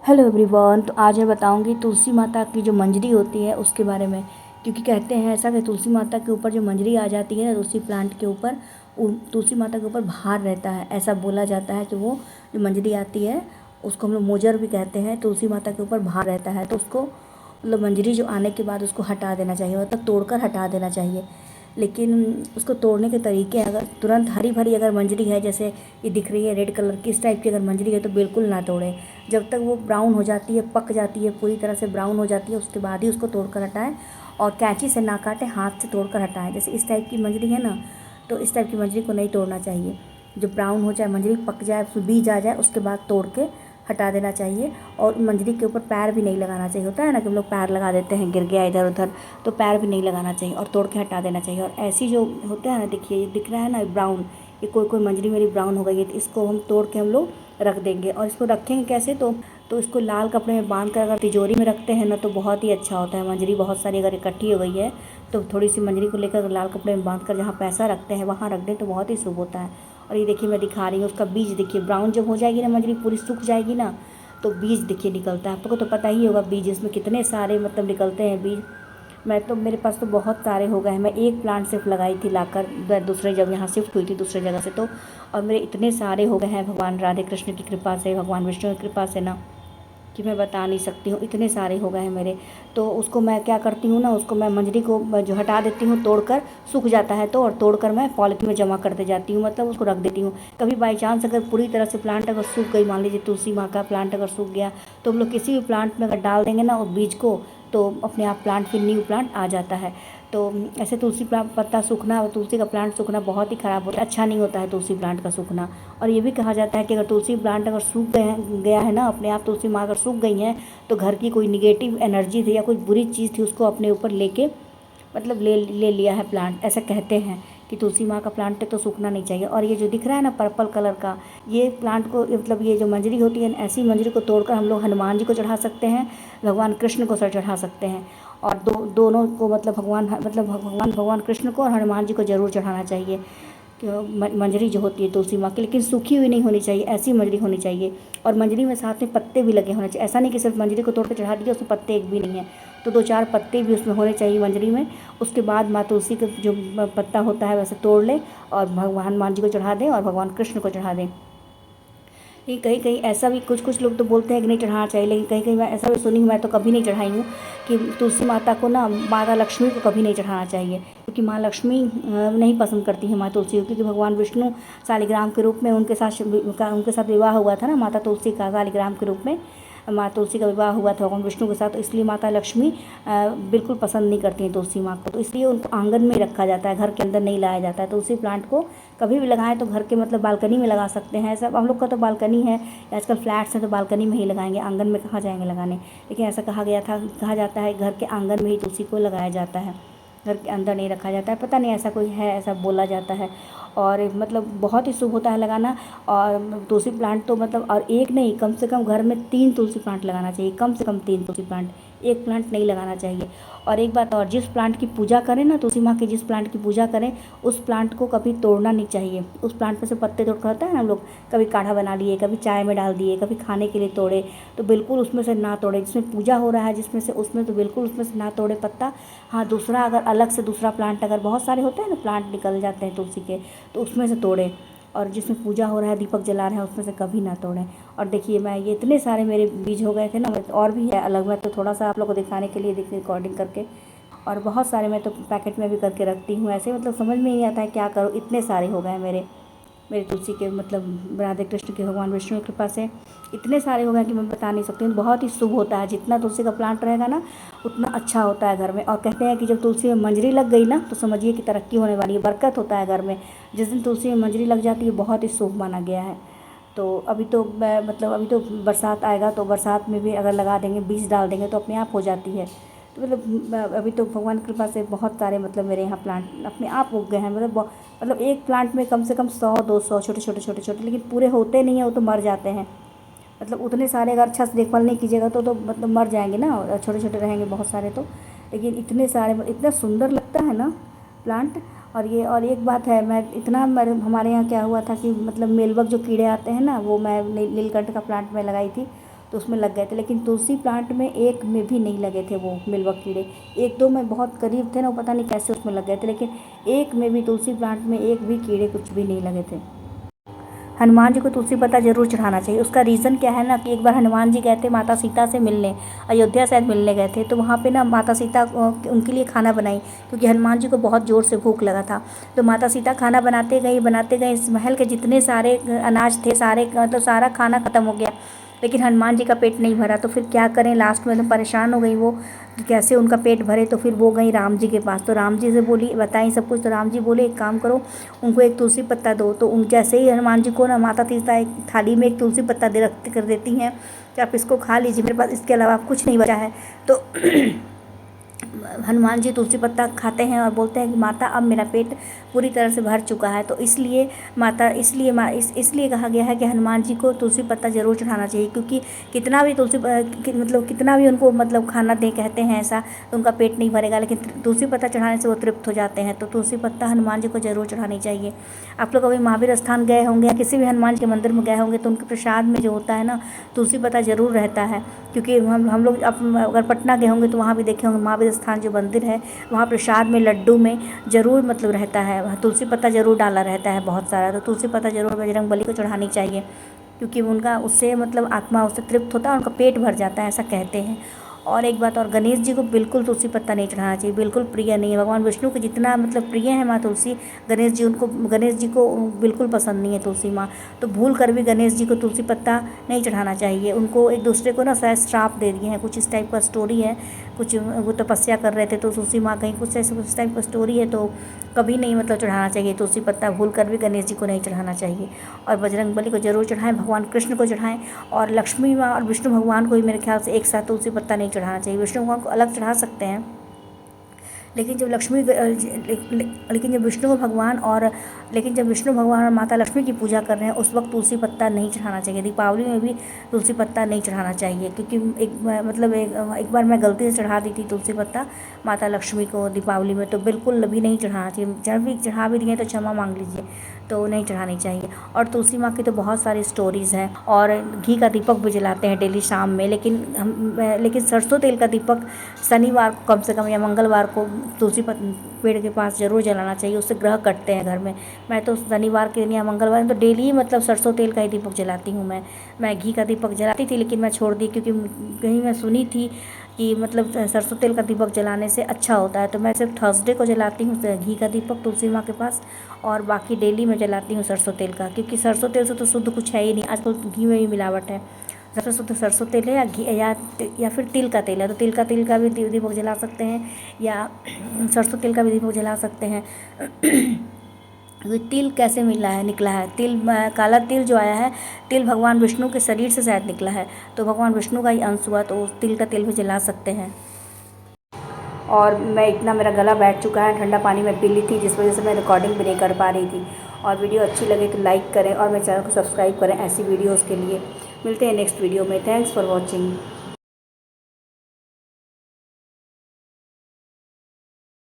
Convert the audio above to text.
Hello everyone. तो आज मैं बताऊंगी तुलसी माता की जो मंजरी होती है उसके बारे में। क्योंकि कहते हैं ऐसा कि तुलसी माता के ऊपर जो मंजरी आ जाती है तुलसी प्लांट के ऊपर, तुलसी माता के ऊपर भार रहता है। ऐसा बोला जाता है कि वो जो मंजरी आती है उसको हम लोग मोजर भी कहते हैं। तुलसी माता के ऊपर भार रहता है तो उसको मतलब मंजरी जो आने के बाद उसको हटा देना चाहिए, मतलब तोड़कर हटा देना चाहिए। लेकिन उसको तोड़ने के तरीके, अगर तुरंत हरी भरी अगर मंजरी है, जैसे ये दिख रही है रेड कलर की, इस टाइप की अगर मंजरी है तो बिल्कुल ना तोड़ें। जब तक वो ब्राउन हो जाती है, पक जाती है, पूरी तरह से ब्राउन हो जाती है, उसके बाद ही उसको तोड़ कर हटाएं। और कैंची से ना काटें, हाथ से तोड़ कर हटाएं। जैसे इस टाइप की मंजरी है ना, तो इस टाइप की मंजरी को नहीं तोड़ना चाहिए। जब ब्राउन हो जाए, मंजरी पक जाए, उसमें बीज आ जाए, उसके बाद तोड़ के हटा देना चाहिए। और मंजरी के ऊपर पैर भी नहीं लगाना चाहिए। होता है ना कि हम लोग पैर लगा देते हैं, गिर गया इधर उधर, तो पैर भी नहीं लगाना चाहिए और तोड़ के हटा देना चाहिए। और ऐसी जो होता है ना, देखिए ये दिख रहा है ना ब्राउन, ये कोई कोई मंजरी मेरी ब्राउन हो गई है, तो इसको हम तोड़ के हम लोग रख देंगे। और इसको रखेंगे कैसे, तो इसको लाल कपड़े में बांध कर अगर तिजोरी में रखते हैं ना तो बहुत ही अच्छा होता है। मंजरी बहुत सारी अगर इकट्ठी हो गई है तो थोड़ी सी मंजरी को लेकर लाल कपड़े में बांध कर जहाँ पैसा रखते हैं वहाँ रख दें तो बहुत ही शुभ होता है। और ये देखिए मैं दिखा रही हूँ, उसका बीज देखिए, ब्राउन जब हो जाएगी ना मंजरी, पूरी सूख जाएगी ना, तो बीज देखिए निकलता है। आपको तो पता ही होगा बीज इसमें कितने सारे मतलब निकलते हैं बीज। मैं तो, मेरे पास तो बहुत सारे हो गए हैं। मैं एक प्लांट सिर्फ लगाई थी लाकर, दूसरे जब यहाँ शिफ्ट हुई थी दूसरे जगह से, तो और मेरे इतने सारे हो गए हैं भगवान राधे कृष्ण की कृपा से, भगवान विष्णु की कृपा से ना, कि मैं बता नहीं सकती हूँ, इतने सारे हो गए हैं मेरे। तो उसको मैं क्या करती हूँ ना, उसको मैं मंजरी को जो हटा देती हूँ तोड़कर, सूख जाता है तो, और तोड़कर मैं पॉलिथीन में जमा करते जाती हूँ, मतलब उसको रख देती हूँ। कभी बाई चांस अगर पूरी तरह से प्लांट अगर सूख गई, मान लीजिए तुलसी माँ का प्लांट अगर सूख गया, तो हम लोग किसी भी प्लांट में अगर डाल देंगे ना उस बीज को, तो अपने आप प्लांट, फिर न्यू प्लांट आ जाता है। तो ऐसे तुलसी पत्ता सूखना और तुलसी का प्लांट सूखना बहुत ही ख़राब होता है, अच्छा नहीं होता है तुलसी प्लांट का सूखना। और ये भी कहा जाता है कि अगर तुलसी प्लांट अगर सूख गया है ना, अपने आप तुलसी माँ अगर सूख गई हैं, तो घर की कोई निगेटिव एनर्जी थी या कोई बुरी चीज़ थी उसको अपने ऊपर लेके, मतलब ले ले लिया है प्लांट। ऐसा कहते हैं कि तुलसी माँ का प्लांट है तो सूखना नहीं चाहिए। और ये जो दिख रहा है ना पर्पल कलर का, ये प्लांट को, मतलब ये जो मंजरी होती है, ऐसी मंजरी को तोड़कर हम लोग हनुमान जी को चढ़ा सकते हैं, भगवान कृष्ण को सर चढ़ा सकते हैं। और दोनों को, मतलब भगवान कृष्ण को और हनुमान जी को ज़रूर चढ़ाना चाहिए। कि मंजरी जो होती है तुलसी माँ की, लेकिन सूखी हुई नहीं होनी चाहिए, ऐसी मंजरी होनी चाहिए। और मंजरी में साथ में पत्ते भी लगे होने चाहिए। ऐसा नहीं कि सिर्फ मंजरी को तोड़ के चढ़ा दिया, उसमें पत्ते एक भी नहीं है, तो 2-4 पत्ते भी उसमें होने चाहिए मंजरी में। उसके बाद माँ तुलसी का जो पत्ता होता है वैसे तोड़ लें और भगवान हनुमान जी को चढ़ा दें और भगवान कृष्ण को चढ़ा दें। लेकिन कहीं कहीं ऐसा भी, कुछ कुछ लोग तो बोलते हैं कि नहीं चढ़ाना चाहिए, लेकिन कहीं कहीं मैं ऐसा भी सुनी हूँ, मैं तो कभी नहीं चढ़ाई हूँ, कि तुलसी माता को ना माता लक्ष्मी को कभी नहीं चढ़ाना चाहिए। क्योंकि माँ लक्ष्मी नहीं पसंद करती है माँ तुलसी को। क्योंकि भगवान विष्णु शालिग्राम के रूप में उनके साथ विवाह हुआ था ना माता तुलसी का, शालिग्राम के रूप में माँ तुलसी का विवाह हुआ था भगवान विष्णु के साथ। तो इसलिए माता लक्ष्मी बिल्कुल पसंद नहीं करती हैं तुलसी माँ को, तो इसलिए उनको आंगन में ही रखा जाता है, घर के अंदर नहीं लाया जाता है। तुलसी प्लांट को कभी भी लगाएं तो घर के, मतलब बालकनी में लगा सकते हैं। सब हम लोग का तो बालकनी है, आजकल फ्लैट्स हैं तो बालकनी में ही लगाएंगे, आंगन में कहाँ जाएंगे लगाने। लेकिन ऐसा कहा जाता है घर के आंगन में ही तुलसी को लगाया जाता है, घर के अंदर नहीं रखा जाता है। पता नहीं ऐसा कोई है, ऐसा बोला जाता है। और मतलब बहुत ही शुभ होता है लगाना। और तुलसी प्लांट तो मतलब, और एक नहीं, कम से कम घर में 3 तुलसी प्लांट लगाना चाहिए, कम से कम 3 तुलसी प्लांट, एक प्लांट नहीं लगाना चाहिए। और एक बात और, जिस प्लांट की पूजा करें ना, तुलसी माँ की जिस प्लांट की पूजा करें, उस प्लांट को कभी तोड़ना नहीं चाहिए। उस प्लांट में से पत्ते तोड़ कर, होता है ना, हम लोग कभी काढ़ा बना लिए, कभी चाय में डाल दिए, कभी खाने के लिए तोड़े, तो बिल्कुल उसमें से ना तोड़े। जिसमें पूजा हो रहा है जिसमें से, उसमें तो बिल्कुल उसमें से ना तोड़े पत्ता। हाँ, दूसरा अगर अलग से दूसरा प्लांट, अगर बहुत सारे होते हैं ना प्लांट निकल जाते हैं तुलसी के, तो उसमें से तोड़ें। और जिसमें पूजा हो रहा है, दीपक जला रहे हैं, उसमें से कभी ना तोड़ें। और देखिए मैं, ये इतने सारे मेरे बीज हो गए थे ना, और भी है अलग, मैं तो थोड़ा सा आप लोग को दिखाने के लिए रिकॉर्डिंग करके, और बहुत सारे मैं तो पैकेट में भी करके रखती हूँ ऐसे, मतलब समझ में नहीं आता है क्या करूँ, इतने सारे हो गए मेरे मेरे तुलसी के, मतलब राधे कृष्ण के, भगवान विष्णु की कृपा से इतने सारे हो गए कि मैं बता नहीं सकती हूँ। बहुत ही शुभ होता है, जितना तुलसी का प्लांट रहेगा ना उतना अच्छा होता है घर में। और कहते हैं कि जब तुलसी में मंजरी लग गई ना तो समझिए कि तरक्की होने वाली है, बरकत होता है घर में। जिस दिन तुलसी में मंजरी लग जाती है बहुत ही शुभ माना गया है। तो अभी तो मतलब अभी तो बरसात आएगा, तो बरसात में भी अगर लगा देंगे, बीज डाल देंगे तो अपने आप हो जाती है। तो मतलब अभी तो भगवान की कृपा से बहुत सारे, मतलब मेरे यहाँ प्लांट अपने आप उग गए हैं। मतलब एक प्लांट में कम से कम 100-200 छोटे छोटे छोटे छोटे, लेकिन पूरे होते नहीं हैं, वो तो मर जाते हैं। मतलब उतने सारे अगर अच्छा से देखभाल नहीं कीजिएगा तो मतलब मर जाएंगे ना, और छोटे छोटे रहेंगे बहुत सारे तो। लेकिन इतने सारे, इतना सुंदर लगता है ना प्लांट। और एक बात है, मैं इतना, हमारे यहाँ क्या हुआ था कि मतलब मेलबग जो कीड़े आते हैं ना, वो मैं नीलकंठ का प्लांट में लगाई थी, तो उसमें लग गए थे, लेकिन तुलसी प्लांट में एक में भी नहीं लगे थे वो मिलबग कीड़े। एक दो में बहुत करीब थे ना, वो पता नहीं कैसे उसमें लग गए थे, लेकिन एक में भी, तुलसी प्लांट में एक भी कीड़े कुछ भी नहीं लगे थे। हनुमान जी को तुलसी पत्ता जरूर चढ़ाना चाहिए। उसका रीज़न क्या है ना कि एक बार हनुमान जी गए थे माता सीता से मिलने, अयोध्या शायद मिलने गए थे, तो वहाँ पे ना माता सीता उनके लिए खाना बनाई, क्योंकि हनुमान जी को बहुत ज़ोर से भूख लगा था। तो माता सीता खाना बनाते गए, इस महल के जितने सारे अनाज थे, सारे मतलब सारा खाना ख़त्म हो गया, लेकिन हनुमान जी का पेट नहीं भरा। तो फिर क्या करें, लास्ट में तो परेशान हो गई वो कि कैसे उनका पेट भरे। तो फिर वो गई राम जी के पास, तो राम जी से बोली, बताई सब कुछ। तो राम जी बोले, एक काम करो, उनको एक तुलसी पत्ता दो। तो उन जैसे ही हनुमान जी को ना माता सीता एक थाली में एक तुलसी पत्ता दे रख कर देती हैं कि आप इसको खा लीजिए, मेरे पास इसके अलावा कुछ नहीं बचा है। तो हनुमान जी तुलसी पत्ता खाते हैं और बोलते हैं कि माता अब मेरा पेट पूरी तरह से भर चुका है। तो इसलिए माता इसलिए कहा गया है कि हनुमान जी को तुलसी पत्ता ज़रूर चढ़ाना चाहिए, क्योंकि कितना भी मतलब कितना भी उनको मतलब खाना दें, कहते हैं ऐसा, तो उनका पेट नहीं भरेगा, लेकिन तुलसी पत्ता चढ़ाने से वो तृप्त हो जाते हैं। तो तुलसी पत्ता हनुमान जी को ज़रूर चढ़ानी चाहिए। आप लोग अभी महावीर स्थान गए होंगे या किसी भी हनुमान जी के मंदिर में गए होंगे, तो उनके प्रसाद में जो होता है ना, तुलसी पत्ता ज़रूर रहता है। क्योंकि हम लोग अगर पटना गए होंगे तो वहाँ भी देखे होंगे, महावीर स्थान जो मंदिर है वहाँ प्रसाद में लड्डू में ज़रूर मतलब रहता है, वहाँ तुलसी पत्ता ज़रूर डाला रहता है बहुत सारा। तो तुलसी पत्ता ज़रूर बजरंग बली को चढ़ानी चाहिए, क्योंकि उनका उससे मतलब आत्मा उससे तृप्त होता है, उनका पेट भर जाता है, ऐसा कहते हैं। और एक बात और, गणेश जी को बिल्कुल तुलसी पत्ता नहीं चढ़ाना चाहिए, बिल्कुल प्रिय नहीं है। भगवान विष्णु को जितना मतलब प्रिय है माँ तुलसी, गणेश जी को बिल्कुल पसंद नहीं है तुलसी माँ। तो भूल कर भी गणेश जी को तुलसी पत्ता नहीं चढ़ाना चाहिए। उनको एक दूसरे को ना शायद श्राप दे दिए हैं, कुछ इस टाइप का स्टोरी है। कुछ वो तपस्या कर रहे थे तो तुलसी माँ कहीं कुछ ऐसे उस टाइप का स्टोरी है। तो कभी नहीं मतलब चढ़ाना चाहिए तुलसी पत्ता, भूल कर भी गणेश जी को नहीं चढ़ाना चाहिए। और बजरंग बली को ज़रूर चढ़ाएं, भगवान कृष्ण को चढ़ाएं, और लक्ष्मी माँ और विष्णु भगवान को भी मेरे ख्याल से एक साथ तुलसी पत्ता नहीं चढ़ाना चाहिए। विष्णु भगवान को अलग चढ़ा सकते हैं, लेकिन जब विष्णु भगवान और माता लक्ष्मी की पूजा कर रहे हैं उस वक्त तुलसी पत्ता नहीं चढ़ाना चाहिए। दीपावली में भी तुलसी पत्ता नहीं चढ़ाना चाहिए, क्योंकि एक बार मैं गलती से चढ़ा दी थी तुलसी पत्ता माता लक्ष्मी को दीपावली में, तो बिल्कुल भी नहीं चढ़ाना चाहिए। चढ़ा भी दिए तो क्षमा मांग लीजिए, तो नहीं चढ़ानी चाहिए। और तुलसी माँ की तो बहुत सारी स्टोरीज़ हैं, और घी का दीपक भी जलाते हैं डेली शाम में, लेकिन सरसों तेल का दीपक शनिवार को कम से कम या मंगलवार को पेड़ के पास ज़रूर जलाना चाहिए, उससे ग्रह कटते हैं घर में। मैं तो शनिवार के दिन या मंगलवार तो डेली मतलब सरसों तेल का ही दीपक जलाती हूँ। मैं घी का दीपक जलाती थी, लेकिन मैं छोड़ दी, क्योंकि कहीं मैं सुनी थी कि मतलब सरसों तेल का दीपक जलाने से अच्छा होता है। तो मैं सिर्फ थर्सडे को जलाती हूँ घी का दीपक तुलसी माँ के पास, और बाकी डेली मैं जलाती हूँ सरसों तेल का, क्योंकि सरसों तेल से तो शुद्ध कुछ है ही नहीं। आजकल घी में भी मिलावट है। सबसे शुद्ध सरसों तेल है, या घी या फिर तिल का तेल है। तो तिल का भी दीपक जला सकते हैं, या सरसों तेल का भी दीपक जला सकते हैं। तिल कैसे निकला है काला तिल जो आया है, तिल भगवान विष्णु के शरीर से शायद निकला है, तो भगवान विष्णु का ही अंश हुआ, तो तिल का तेल भी जला सकते हैं। और मेरा गला बैठ चुका है, ठंडा पानी में पी ली थी, जिस वजह से मैं रिकॉर्डिंग भी नहीं कर पा रही थी। और वीडियो अच्छी लगे तो लाइक करें और मेरे चैनल को सब्सक्राइब करें ऐसी वीडियोज़ के लिए। मिलते हैं नेक्स्ट वीडियो में। Thanks for watching.